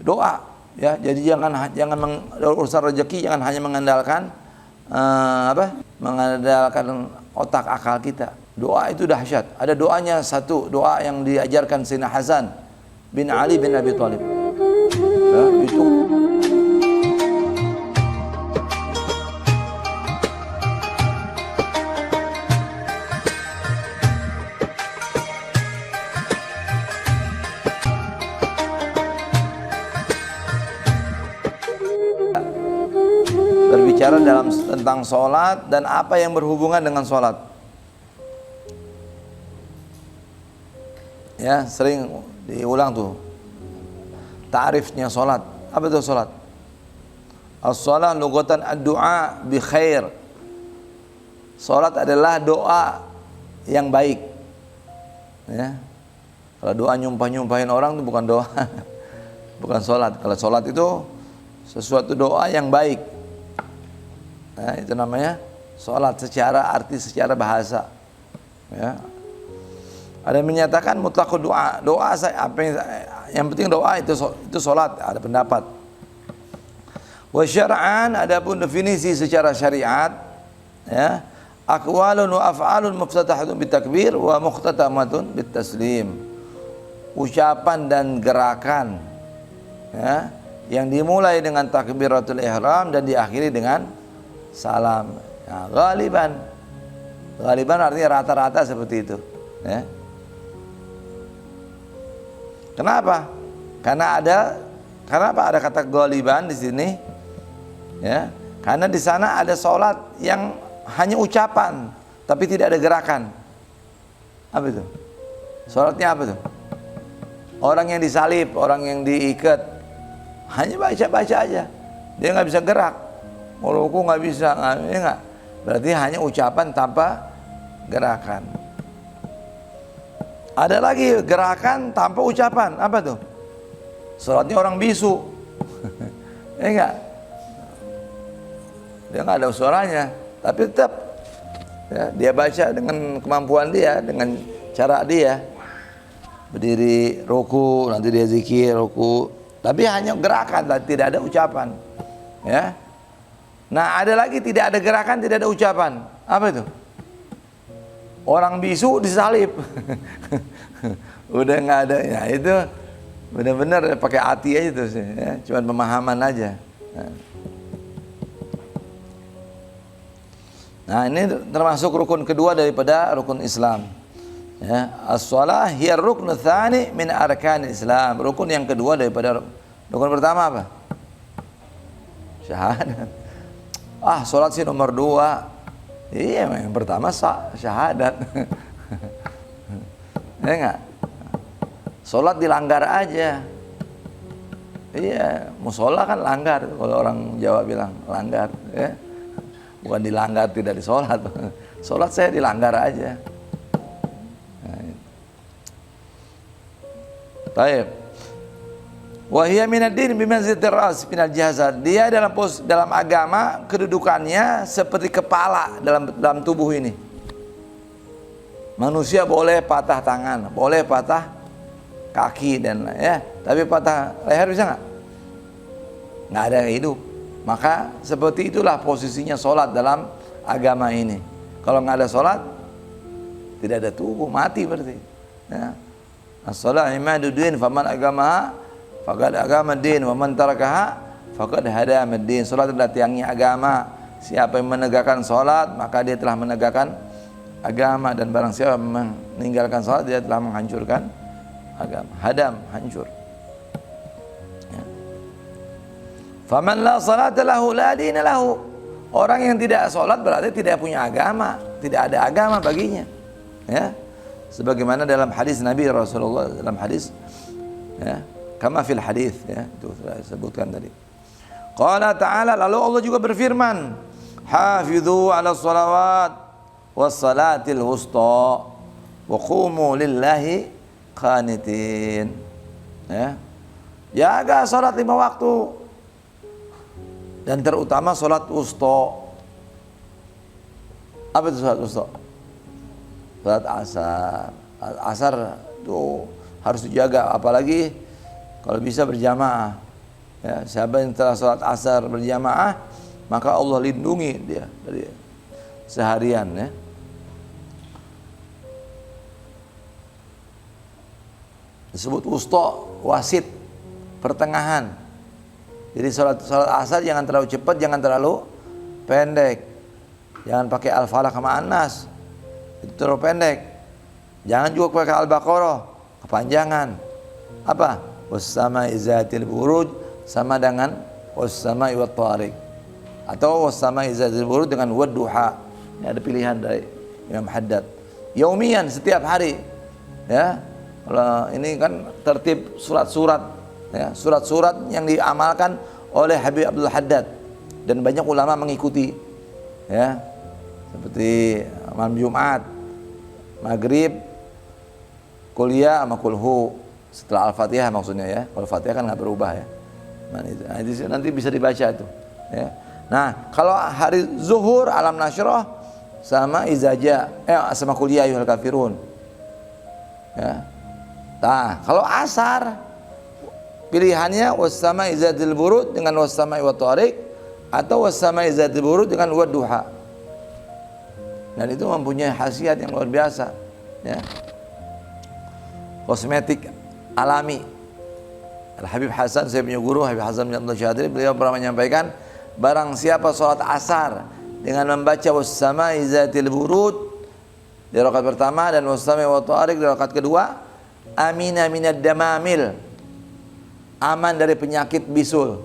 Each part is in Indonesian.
doa ya. Jadi jangan urusan rezeki jangan hanya mengandalkan mengandalkan otak akal kita. Doa itu dahsyat. Ada doanya, satu doa yang diajarkan Sayyidina Hasan bin Ali bin Abi Thalib. Ya, itu berbicara tentang sholat dan apa yang berhubungan dengan sholat. Ya, sering diulang tuh ta'rifnya sholat. Apa itu sholat? As-sholat lughatan ad-du'a bi khair. Sholat adalah doa yang baik. Ya. Kalau doa nyumpah-nyumpahin orang itu bukan doa. Bukan sholat. Kalau sholat itu sesuatu doa yang baik. Nah, itu namanya sholat secara arti, secara bahasa. Ya. Ada yang menyatakan mutlaqud doa. Doa apa yang penting doa itu sholat. Ada pendapat. Wa syar'an, adapun definisi secara syariat, ya, aqwalun wa af'alun muftatahatun bitakbir wa muhtatamatun bitaslim. Ucapan dan gerakan, ya, yang dimulai dengan takbiratul ihram dan diakhiri dengan salam. Ya, ghaliban artinya rata-rata seperti itu. Ya. Kenapa? Kenapa ada kata ghaliban di sini? Ya, karena di sana ada sholat yang hanya ucapan, tapi tidak ada gerakan. Apa itu? Sholatnya apa itu? Orang yang disalib, orang yang diikat, hanya baca-baca aja. Dia nggak bisa gerak. Mau ruku nggak bisa, nggak. Berarti hanya ucapan tanpa gerakan. Ada lagi gerakan tanpa ucapan. Apa tuh? Sholatnya orang bisu. Enggak. Dia nggak ada suaranya, tapi tetap ya, dia baca dengan kemampuan dia, dengan cara dia. Berdiri, ruku, nanti dia zikir, ruku. Tapi hanya gerakan, tidak ada ucapan. Ya. Nah, ada lagi tidak ada gerakan, tidak ada ucapan. Apa itu? Orang bisu disalib. Udah nggak ada. Ya, itu benar-benar pakai hati aja tuh sih. Ya. Cuma pemahaman aja. Nah, ini termasuk rukun kedua daripada rukun Islam. Ya, as-shalah hiya rukun tsani min arkanil Islam. Rukun yang kedua daripada rukun pertama apa? Syahadat. Salat sih nomor 2. Iya, yang pertama syahadat. Ya enggak? Salat dilanggar aja. Iya, musola kan langgar kalau orang Jawa bilang, langgar, ya. Bukan dilanggar, tidak disolat. Salat saya dilanggar aja. Baik. Wa hiya minad din bimanzilatir ras minal jasad. Dia dalam agama kedudukannya seperti kepala dalam tubuh ini. Manusia boleh patah tangan, boleh patah kaki dan ya, tapi patah leher bisa enggak? Enggak ada hidup. Maka seperti itulah posisinya sholat dalam agama ini. Kalau nggak ada sholat, tidak ada tubuh, mati berarti. Ya. As-shalah imaduddin, faman agamaha faqad agama din, wa man tarakaha faqad hadama din. Salat adalah tiangnya agama. Siapa yang menegakkan salat, maka dia telah menegakkan agama, dan barang siapa meninggalkan salat, dia telah menghancurkan agama. Hadam, hancur. Ya. Faman la salata lahu la dina lahu. Orang yang tidak salat berarti tidak punya agama, tidak ada agama baginya. Ya. Sebagaimana dalam hadis Nabi Rasulullah, dalam hadis, ya, kama fil hadis, ya, itu saya sebutkan tadi. Qala ta'ala, lalu Allah juga berfirman, hafidhu ala salawat was salatil wusta wa qumu lillahi qanitin. Ya. Jaga salat 5 waktu, dan terutama salat wusta. Apa itu salat wusta? Salat asar. Asar itu harus dijaga, apalagi kalau bisa berjamaah. Ya, siapa yang telah sholat asar berjamaah, maka Allah lindungi dia dari seharian, ya. Disebut wusta, wasit, pertengahan. Jadi sholat asar jangan terlalu cepat, jangan terlalu pendek. Jangan pakai Al-Falaq sama An-Nas, itu terlalu pendek. Jangan juga pakai Al-Baqarah, kepanjangan. Apa? Wassama'i zatil buruj sama dengan wassama'i wat thariq, atau wassama'i zatil buruj dengan wadduha. Ini ada pilihan dari Imam Haddad. Yaumian, setiap hari, ya. Kalau ini kan tertib surat-surat, ya, surat-surat yang diamalkan oleh Habib Abdul Haddad dan banyak ulama mengikuti, ya, seperti malam Jumat, maghrib, kuliah sama kulhu setelah Al-Fatihah maksudnya, ya. Kalau Al-Fatihah kan nggak berubah, ya. Nah, itu nanti bisa dibaca itu, ya. Nah, kalau hari zuhur alam nasyrah sama izaja, sama kuliah ayyuhal kafirun, ya. Nah, kalau asar pilihannya wassama'i zatil buruj dengan wassama'i wat thariq, atau wassama'i zatil buruj dengan wadduha. Dan itu mempunyai khasiat yang luar biasa, ya. Kosmetik alami. Al-Habib Hasan, saya punya guru Habib Hasan bin Abdul Syadri, beliau pernah menyampaikan, barang siapa sholat asar dengan membaca wassama'i zatil buruj di rakaat pertama dan wassama'i wat thariq di rakaat kedua, amina minad damamil, aman dari penyakit bisul.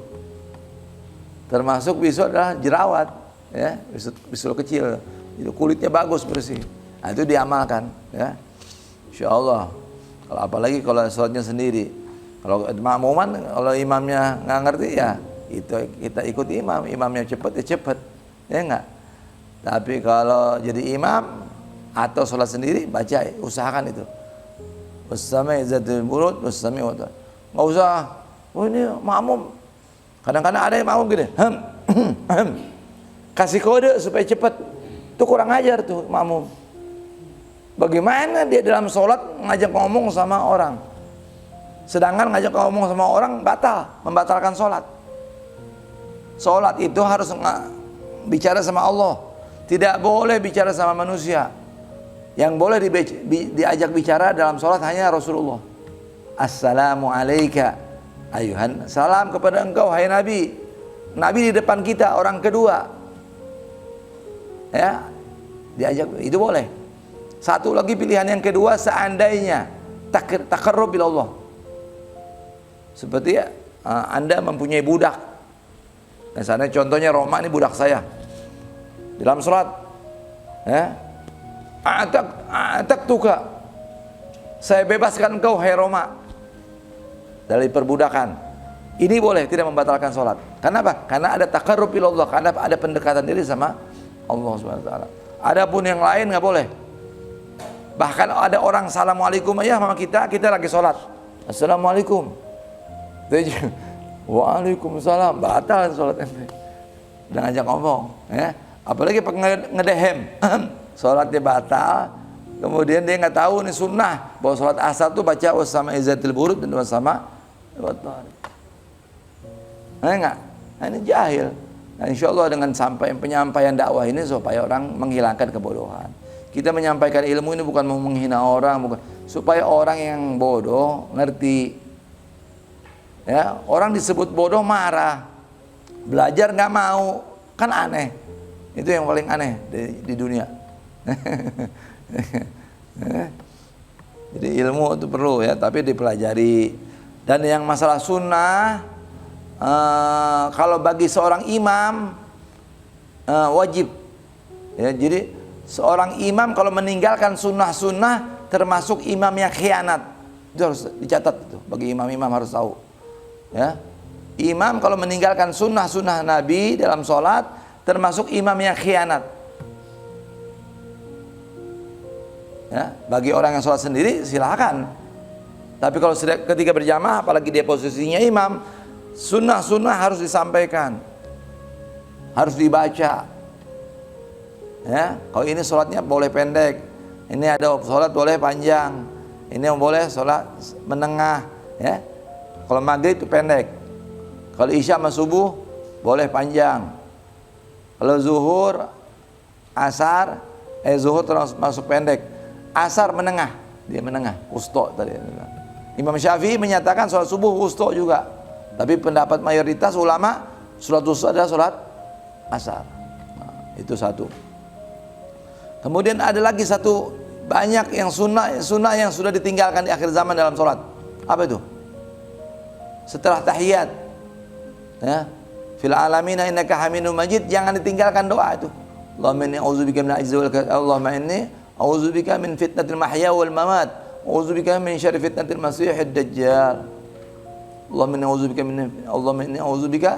Termasuk bisul adalah jerawat, ya, bisul kecil. Itu kulitnya bagus, bersih. Nah, itu diamalkan, ya. Insyaallah. Kalau apalagi kalau sholatnya sendiri. Kalau makmuman, kalau imamnya nggak ngerti, ya itu kita ikut imam. Imamnya cepat ya cepat, ya enggak. Tapi kalau jadi imam atau sholat sendiri, baca, usahakan itu. Wassama'i zatil buruj wassama'i wat thariq. Enggak usah, oh ini makmum. Kadang-kadang ada yang makmum gini, kasih kode supaya cepat. Itu kurang ajar tuh makmum. Bagaimana dia dalam sholat ngajak ngomong sama orang, sedangkan ngajak ngomong sama orang membatalkan sholat. Sholat itu harus bicara sama Allah, tidak boleh bicara sama manusia. Yang boleh diajak bicara dalam sholat hanya Rasulullah. Assalamu alayka ayuhan, salam kepada engkau hai Nabi. Nabi di depan kita, orang kedua, ya, diajak, itu boleh. Satu lagi pilihan yang kedua, seandainya taqarrub ila Allah, seperti Anda mempunyai budak, misalnya contohnya Roma, ini budak saya dalam sholat, ya, atak tuka, saya bebaskan engkau hai Roma dari perbudakan. Ini boleh, tidak membatalkan sholat. Kenapa? Karena ada taqarrub ila Allah, karena ada pendekatan diri sama Allah Subhanahu wa taala. Adapun yang lain nggak boleh. Bahkan ada orang assalamualaikum ya sama kita lagi sholat, assalamualaikum, waalaikumsalam, batal sholat ente. Dan ngajak ngomong, ya. Apalagi ngedehem, sholatnya batal. Kemudian dia nggak tahu nih sunnah bahwa sholat asar tuh baca wassama'i zatil buruj dan wassama' wat thariq. Nah, enggak. Nah, ini jahil. Nah, insyaallah dengan penyampaian dakwah ini supaya orang menghilangkan kebodohan. Kita menyampaikan ilmu ini bukan mau menghina orang, bukan, supaya orang yang bodoh ngerti. Ya, orang disebut bodoh marah, belajar nggak mau, kan aneh. Itu yang paling aneh di dunia. Jadi ilmu itu perlu, ya, tapi dipelajari. Dan yang masalah sunnah, kalau bagi seorang imam wajib, ya. Jadi seorang imam kalau meninggalkan sunnah-sunnah termasuk imam yang khianat. Itu harus dicatat, itu bagi imam-imam harus tahu, ya. Imam kalau meninggalkan sunnah-sunnah Nabi dalam sholat termasuk imam yang khianat. Ya, bagi orang yang sholat sendiri silakan. Tapi kalau ketika berjamaah, apalagi dia posisinya imam, sunnah-sunnah harus disampaikan, harus dibaca. Ya, kalau ini sholatnya boleh pendek, ini ada sholat boleh panjang, ini yang boleh sholat menengah. Ya, kalau maghrib itu pendek, Kalau isya sama subuh boleh panjang. Kalau zuhur, asar, zuhur terus masuk pendek. Asar menengah, dia menengah, wusta tadi. Imam Syafi'i menyatakan sholat subuh wusta juga. Tapi pendapat mayoritas ulama sholat wusta adalah sholat asar. Nah, itu satu. Kemudian ada lagi satu, banyak yang sunnah yang sudah ditinggalkan di akhir zaman dalam sholat. Apa itu? Setelah tahiyat, ya, fil alamina innaka hamidum majid, jangan ditinggalkan doa itu. Allahumma inni a'udzubika min al-'ajzi wal kasal. Allahumma inni a'udzubika min fitnatil mahya wal mamat. A'udzubika min syarri fitnatil masiihid dajjal. Allahumma inni a'udzubika min Allahumma inni a'udzubika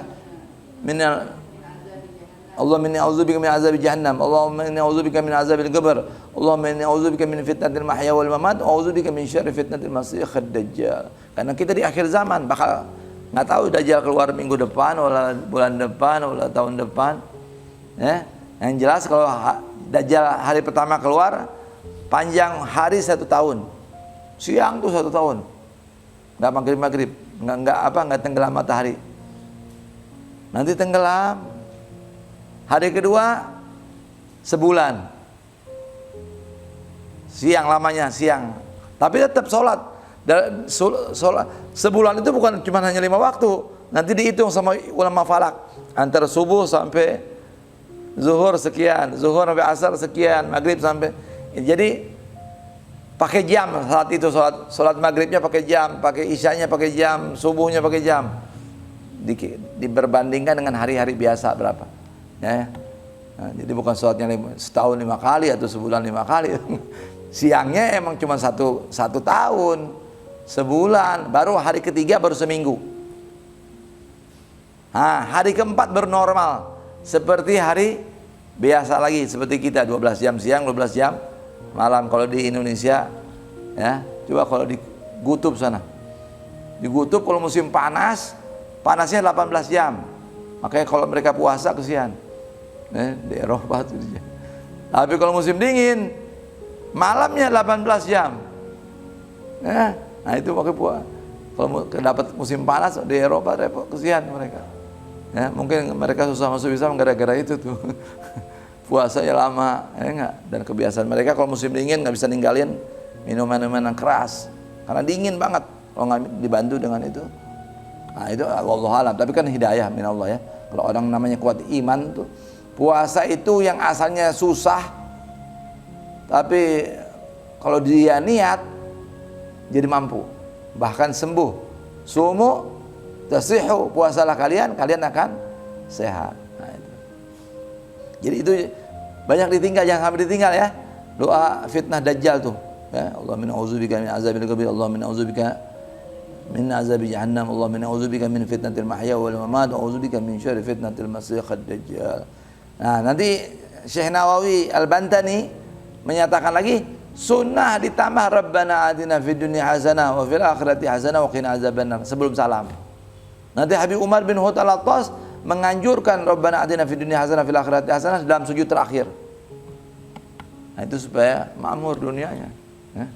min azabi jahannam. Allahumma inni a'udzubika min azabil qabr. Allahumma inni a'udzubika min fitnatil mahya wal mamat. A'udzubika min syarri fitnatil masiihid dajjal. Karena kita di akhir zaman bakal nggak tahu Dajjal keluar minggu depan, wala bulan depan, wala tahun depan. Ya, yang jelas kalau Dajjal hari pertama keluar, panjang hari 1 tahun, siang tuh 1 tahun, nggak maghrib, nggak tenggelam matahari. Nanti tenggelam. Hari kedua sebulan, siang lamanya siang, tapi tetap sholat. Sholat sebulan itu bukan cuma hanya 5 waktu, nanti dihitung sama ulama falak, antara subuh sampai zuhur sekian, zuhur sampai asar sekian, maghrib sampai, jadi pakai jam saat itu, sholat maghribnya pakai jam, pakai isyanya pakai jam, subuhnya pakai jam, diperbandingkan dengan hari-hari biasa berapa, ya. Nah, jadi bukan sholatnya setahun 5 kali atau sebulan 5 kali. Siangnya emang cuma satu tahun, sebulan, baru hari ketiga baru seminggu. Nah, hari keempat baru normal, seperti hari biasa lagi, seperti kita 12 jam siang, 12 jam malam. Kalau di Indonesia, ya, coba kalau di Kutub sana, di Kutub kalau musim panas, panasnya 18 jam. Makanya kalau mereka puasa kesian, di Eropa itu dia. Tapi kalau musim dingin, malamnya 18 jam. Nah itu pakai puasa. Kalau dapat musim panas di Eropa repot, kesian mereka. Ya, mungkin mereka susah masuk Islam gara-gara itu tuh. Puasanya lama, ya enggak. Dan kebiasaan mereka kalau musim dingin nggak bisa ninggalin minuman-minuman yang keras, karena dingin banget. Kalau nggak dibantu dengan itu, nah itu wallahu alam. Tapi kan hidayah minallah ya. Kalau orang namanya kuat iman tuh, puasa itu yang asalnya susah, tapi kalau dia niat jadi mampu, bahkan sembuh. Sumu tasihu, puasalah kalian akan sehat. Nah, itu. Jadi itu banyak ditinggal, jangan sampai ditinggal ya. Doa fitnah Dajjal tuh, ya. Allahumma inna a'udzubika min azabil qabr, Allahumma inna a'udzubika min azabi jahannam, Allahumma inna a'udzubika min fitnatil mahya wal mamat, wa a'udzubika min syarri fitnatil masiihid dajjal. Nah, nanti Syekh Nawawi Al-Bantani menyatakan lagi, sunnah ditambah Rabbana atina fid dunya hasanah wa fil akhirati hasanah wa qina azabannar sebelum salam. Nanti Habib Umar bin Hud Al-Attas menganjurkan Rabbana atina fid dunya hasanah fil akhirati hasanah dalam sujud terakhir. Nah, itu supaya makmur dunianya. Ya.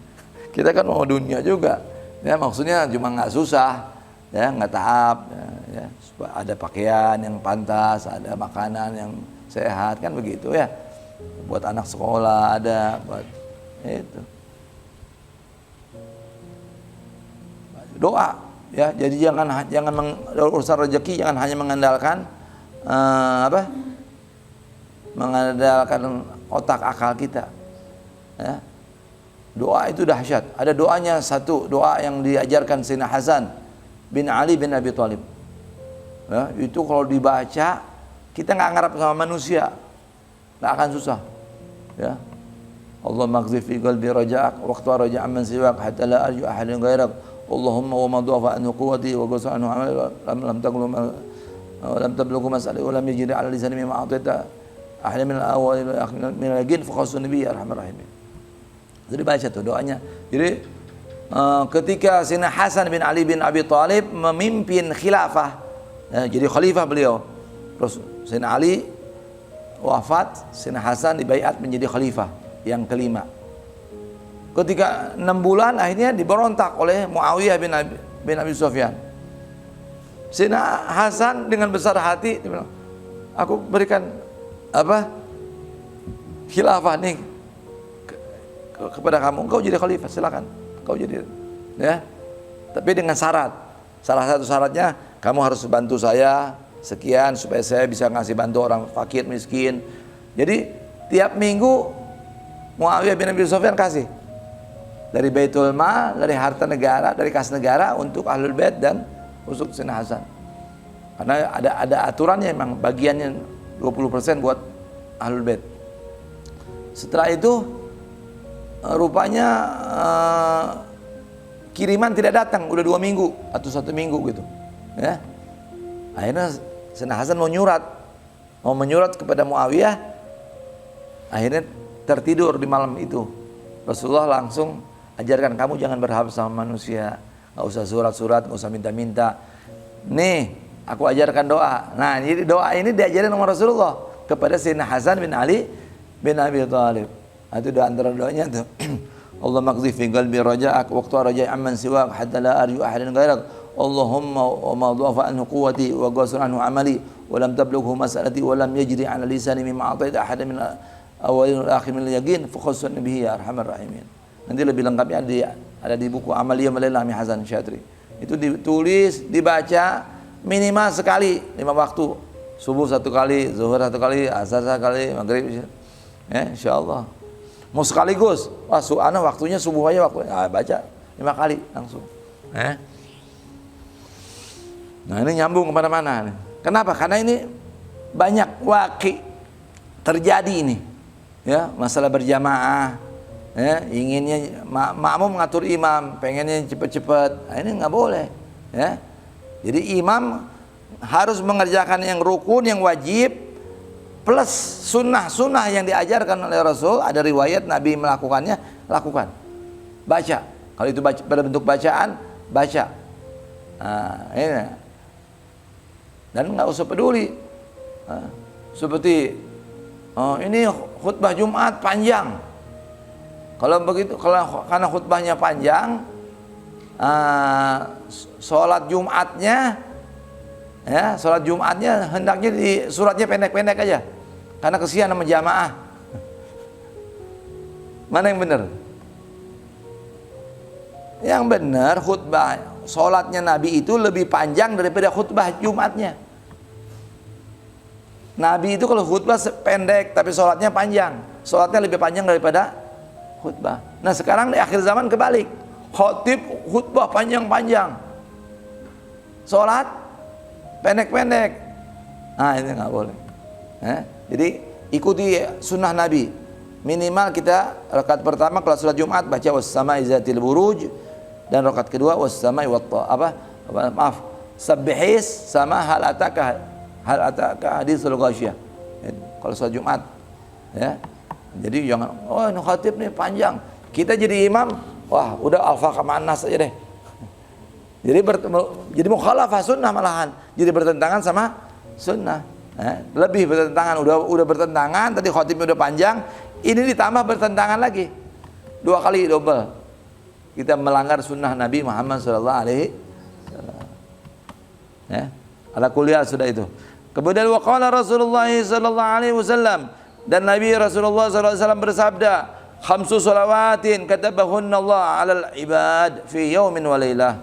Kita kan mau dunia juga. Ya, maksudnya cuma nggak susah, ya, nggak tahap, ya, supaya ada pakaian yang pantas, ada makanan yang sehat, kan begitu ya. Buat anak sekolah ada, buat itu. Doa, ya. Jadi jangan urusan rezeki jangan hanya mengandalkan mengandalkan otak akal kita. Ya. Doa itu dahsyat. Ada doanya satu, doa yang diajarkan Sayyidina Hasan bin Ali bin Abi Thalib. Ya, itu kalau dibaca kita nggak ngarap sama manusia, nggak akan susah. Ya. Allahumma aghfir fi qalbi raja'ak waqtu raja'a man siwak hatta la arju ahadan ghairak. Allahumma wa ma dhafa anhu quwwati wa qasa anhu amali lam taqlu lam tablughu mas'ali wa lam yajri 'ala lisani mimma a'taita ahli min al-awwal min al-jin fa khasun nabiy arhamar rahimin. Jadi baca tuh doanya. Jadi ketika Sayyidina Hasan bin Ali bin Abi Thalib memimpin khilafah, ya, jadi khalifah beliau. Terus Sayyidina Ali wafat, Sayyidina Hasan dibaiat menjadi khalifah yang kelima. Ketika 6 bulan akhirnya diberontak oleh Muawiyah bin Abi Sufyan. Sayyidina Hasan dengan besar hati dia bilang, aku berikan khilafah nih kepada kamu, engkau jadi khalifah, silakan engkau jadi, ya. Tapi dengan syarat. Salah satu syaratnya, kamu harus bantu saya sekian supaya saya bisa ngasih bantu orang fakir miskin. Jadi tiap minggu Muawiyah bin Abi Sufyan kasih dari Baitul Mal, dari harta negara, dari kas negara untuk Ahlul Bait dan untuk Sayyidina Hasan. Karena ada aturannya, memang bagiannya 20% buat Ahlul Bait. Setelah itu rupanya kiriman tidak datang, udah 2 minggu atau 1 minggu gitu, ya. Akhirnya Sayyidina Hasan mau menyurat kepada Muawiyah. Akhirnya tertidur di malam itu. Rasulullah langsung ajarkan, kamu jangan berharap sama manusia, nggak usah surat-surat, nggak usah minta-minta. Nih, aku ajarkan doa. Nah, jadi doa ini diajarin sama Rasulullah kepada Sayyidina Hasan bin Ali bin Abi Thalib. Itu doa, antara doanya tuh. Allahumma qdhi fi qalbi raja'ak waqtu raja'i amman siwak hatta la arju ahadan ghairak. Allahumma wa ma dhafa anhu quwwati wa qasara anhu amali wa lam tablughu mas'alati wa lam yajri 'ala lisani mimma a'taita ahadan min awalin wal akhirin min yaqin fa khassan bihi ya arhamar rahimin. Nanti lebih lengkapnya ada di buku Amaliyah Malailami Hasan Syadri. Itu ditulis, dibaca minimal sekali 5 waktu. Subuh 1 kali, zuhur 1 kali, asar 1 kali, maghrib. Ya, insyaallah. Mau sekaligus, waktunya subuh aja baca 5 kali langsung. Nah, ini nyambung kemana-mana. Kenapa? Karena ini banyak waqi terjadi ini. Ya, masalah berjamaah. Ya, inginnya makmum mengatur imam, pengennya cepat-cepat. Nah, ini nggak boleh. Ya. Jadi imam harus mengerjakan yang rukun, yang wajib, plus sunnah-sunnah yang diajarkan oleh Rasul. Ada riwayat Nabi melakukannya, lakukan. Baca. Kalau itu baca, pada bentuk bacaan, baca. Nah, ini. Dan nggak usah peduli. Seperti ini khutbah Jumat panjang. Kalau begitu, karena khutbahnya panjang, sholat Jumatnya hendaknya di suratnya pendek-pendek aja, karena kesian sama jamaah. Mana yang benar? Yang benar khutbah sholatnya Nabi itu lebih panjang daripada khutbah Jumatnya. Nabi itu kalau khutbah pendek tapi sholatnya panjang, sholatnya lebih panjang daripada khutbah. Nah, sekarang di akhir zaman kebalik, khotib khutbah panjang-panjang, sholat pendek-pendek. Nah, ini nggak boleh. Jadi ikuti sunnah Nabi. Minimal kita rakaat pertama kalau sholat Jumat baca was-sama'i zatil buruj, dan rakaat kedua was-sama'i sabbihis sama hal ataka haditsul ghasyiyah. Kalau sholat Jumat, ya. Jadi jangan, ini khatib nih panjang, kita jadi imam, wah udah al-Faqah ma'an-nas aja deh. Jadi mukhalafah sunnah malahan, jadi bertentangan sama sunnah. Lebih bertentangan, udah bertentangan, tadi khatibnya udah panjang, ini ditambah bertentangan lagi, 2 kali double. Kita melanggar sunnah Nabi Muhammad sallallahu alaihi wasallam. Ya, ala kuliah sudah itu. Kemudian waqala Rasulullah sallallahu alaihi wasallam, dan Nabi Rasulullah sallallahu alaihi wasallam bersabda, khamsu salawatin katabahunna Allah 'alal ibad fi yaumin wa lailah.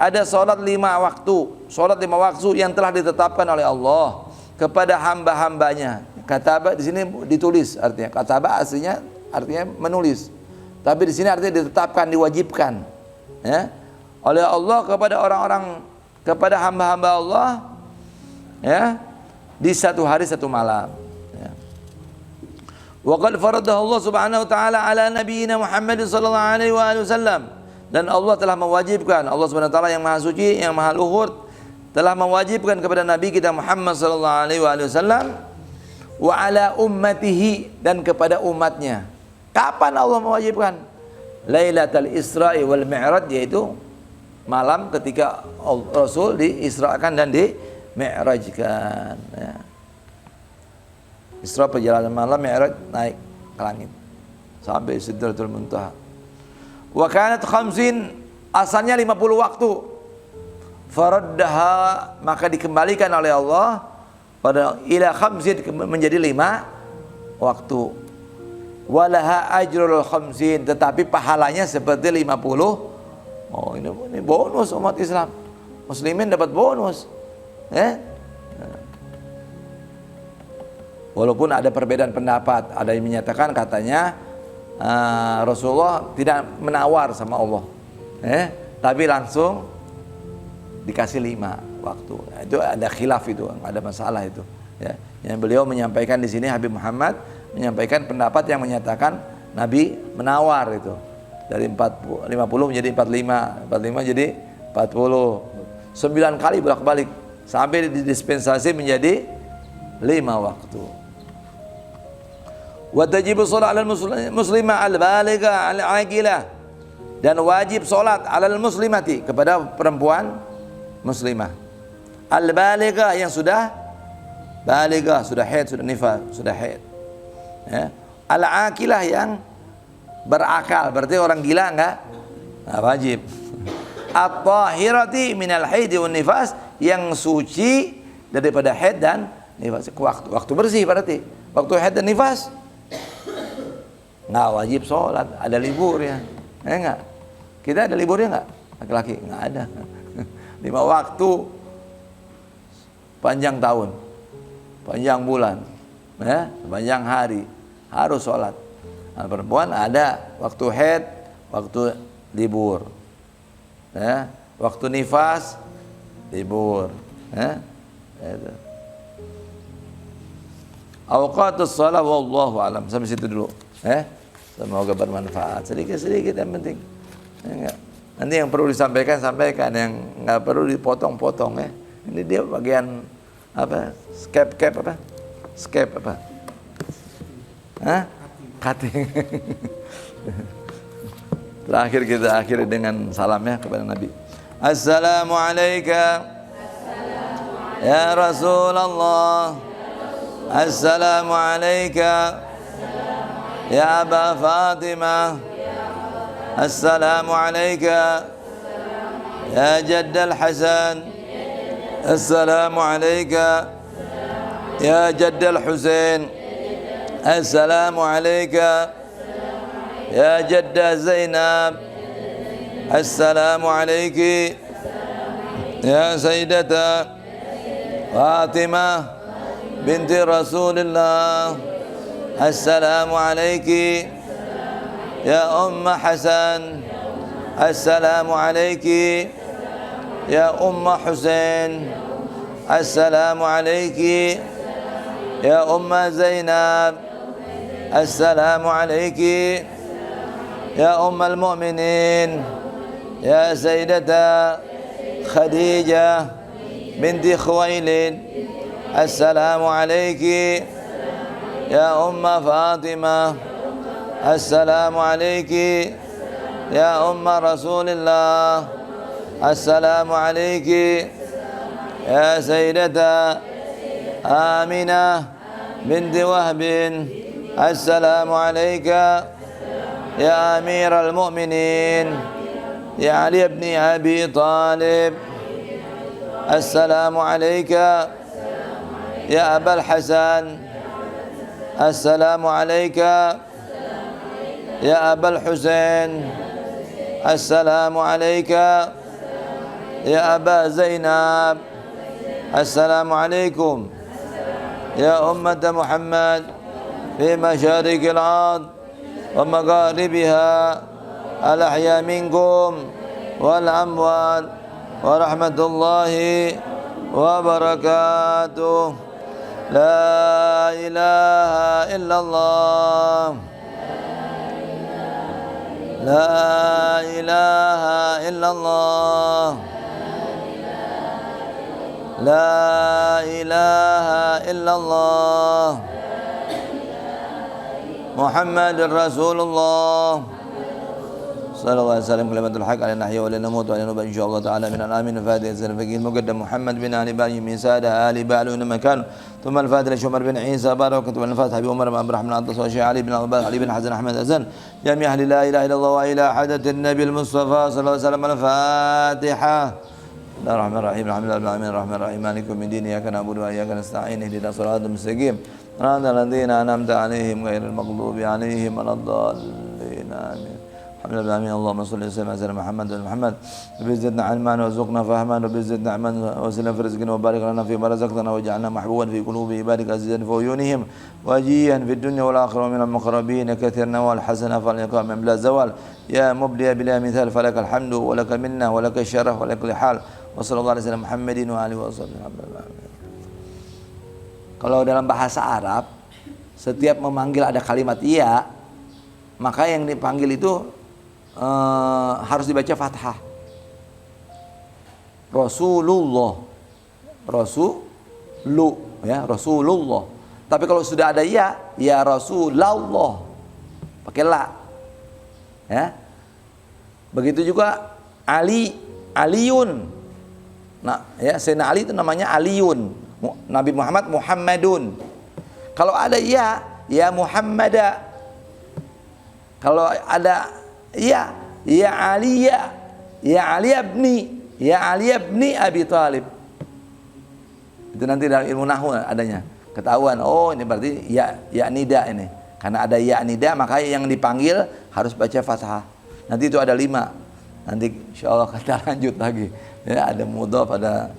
Ada salat 5 waktu, salat 5 waktu yang telah ditetapkan oleh Allah kepada hamba-hambanya. Kataba di sini ditulis, artinya kataba aslinya artinya menulis. Tapi di sini artinya ditetapkan, diwajibkan, ya, oleh Allah kepada orang-orang, kepada hamba-hamba Allah, ya, di 1 hari 1 malam. Ya. Wa qad faradahu Allah Subhanahu wa taala ala nabiyyina Muhammad sallallahu alaihi wasallam. Dan Allah telah mewajibkan, Allah Subhanahu wa taala yang Maha Suci, yang Maha Luhur, telah mewajibkan kepada Nabi kita Muhammad sallallahu alaihi wasallam wa ala ummatihi, dan kepada umatnya. Kapan Allah mewajibkan? Lailatul Isra'i wal Mi'raj, yaitu malam ketika Rasul diisrakan dan di-mi'rajkan. Ya. Isra perjalanan malam, Mi'raj naik ke langit sampai Sidratul Muntaha. Wa kanat khamsin, asalnya 50 waktu. faraddaha, maka dikembalikan oleh Allah pada ila khamsin, menjadi 5 waktu. Walaha ajrul khamsin, tetapi pahalanya seperti 50. Oh, ini bonus umat Islam. Muslimin dapat bonus. Walaupun ada perbedaan pendapat, ada yang menyatakan katanya Rasulullah tidak menawar sama Allah, tapi langsung dikasih 5 waktu. Itu ada khilaf, itu ada masalah itu. Ya. Yang beliau menyampaikan di sini, Habib Muhammad menyampaikan pendapat yang menyatakan Nabi menawar itu dari 50 menjadi 45, 45 jadi 40, 9 kali bolak-balik sampai didispensasi menjadi 5 waktu. Wa tajibu shalat 'alal muslimah al-baligha al-aqilah, dan wajib salat 'alal muslimati, kepada perempuan muslimah al-baligha, yang sudah baligha, sudah haid, sudah nifas, sudah haid. Al-aqilah, yang berakal, berarti orang gila enggak? Wajib. At-tahirati minal haid wan nifas, yang suci daripada haid dan nifas. Waktu bersih berarti. Waktu haid dan nifas nggak wajib sholat, ada liburnya. Enggak. Kita ada liburnya enggak? Laki-laki nggak ada. 5 waktu, panjang tahun, panjang bulan, panjang hari, harus sholat. Nah, perempuan ada waktu haid, waktu libur, waktu nifas, libur. Awqatus shalah wallahu alam. Sampai situ dulu. Semoga bermanfaat. Sedikit-sedikit yang penting. Enggak. Nanti yang perlu disampaikan, sampaikan, yang enggak perlu dipotong-potong, Ini dia bagian apa? Skep apa? Skep apa? Cutting. Terakhir kita akhiri dengan salam kepada Nabi. Assalamualaikum ya Rasulullah. Assalamualaikum ya Aba Fatimah. Assalamualaikum ya Jaddal Hasan. Assalamualaikum ya Jaddal Husain. Assalamualaikum ya Jadda Zainab. Assalamualaikum ya Sayyidata Fatimah binti Rasulullah. Assalamualaikum ya Umma Hasan. Assalamualaikum ya Umma Husain. Assalamualaikum ya Umma Zainab. Assalamualaikum ya Ummul Mu'minin ya Sayyidata Khadijah binti Khuwailid. Assalamualaikum ya Umma Fatimah. Assalamualaikum ya Umma Rasulillah. Assalamualaikum ya Sayyidata Aminah binti Wahbin. Assalamualaikum ya Amiral Mu'minin ya Ali ibn Abi Talib. Assalamualaikum ya Abul Hasan. Assalamualaikum ya Abul Husain. Assalamualaikum ya Aba Zainab. Assalamualaikum ya Ummat Muhammad fi masyarik al-ard wa magharibiha, al-ahya minkum wal amwat, wa rahmatullahi wa barakatuh. La ilaha illallah. La ilaha illallah. La ilaha illallah. Muhammadur Rasulullah. Sallallahu alaihi wasallam. Kalimatul haq ala nahya wa la namut wa la nubah insyaallah ta'ala min al-amin. Fatiha al-faqih muqaddam Muhammad bin Ali bin Misada Ali ba'lu makan. ثم الفاتحة لشمر بن عيسى بارك ومن الفاتحة بأمر بن عبد الرحمن عطس وشيخ علي بن عباد علي بن حسن أحمد أزن جميع أهل لا إله إلا الله وإلى حدث النبي المصطفى صلى الله عليه وسلم. الفاتحة. Bismillahirrahmanirrahim. Alhamdulillahirrahmanirrahim. Maliki yaumiddin. Iyyaka na'budu wa iyyaka nasta'in. Ihdinas siratal mustaqim. Shiratal ladzina an'amta 'alaihim ghairil maghdubi 'alaihim waladdallin. Amin. Alhamdulillah. Allahumma shalli wa sallim ala Muhammad wa Muhammad. Rabbi zidna 'ilman warzuqna fahman. Rabbi zidna 'ilman wa zidna fi rizqina wa barik lana fi ma razaqtana waj'alna mahbuban fi qulubi ibadika azizan fi uyunihim wajihan fid dunya wal akhirah minal muqarrabin katsirna wal hasana fal iqam min bila zawal ya mubdiya bila mithal falakal hamdu wa lakal minna wa lakal syaraf wa lakal hal. Wassallallahu alaihi wasallam Muhammadin wa alihi wasallam. Kalau dalam bahasa Arab, setiap memanggil ada kalimat iya, maka yang dipanggil itu harus dibaca fathah. Rasulullah, Rasulullah. Tapi kalau sudah ada iya, ya Rasulullah, pakai la. Ya. Begitu juga Aliun. Nah, ya Sayyidina Ali itu namanya Aliun. Nabi Muhammad Muhammadun. Kalau ada ya Muhammada. Kalau ada ya Aliya, ya Ali ibni Abi Thalib. Itu nanti dalam ilmu nahwu adanya. Ketahuan, oh ini berarti ya nida ini. Karena ada ya nida, maka yang dipanggil harus baca fathah. Nanti itu ada 5. Nanti insyaallah kita lanjut lagi. Ya, ada mudhaf, ada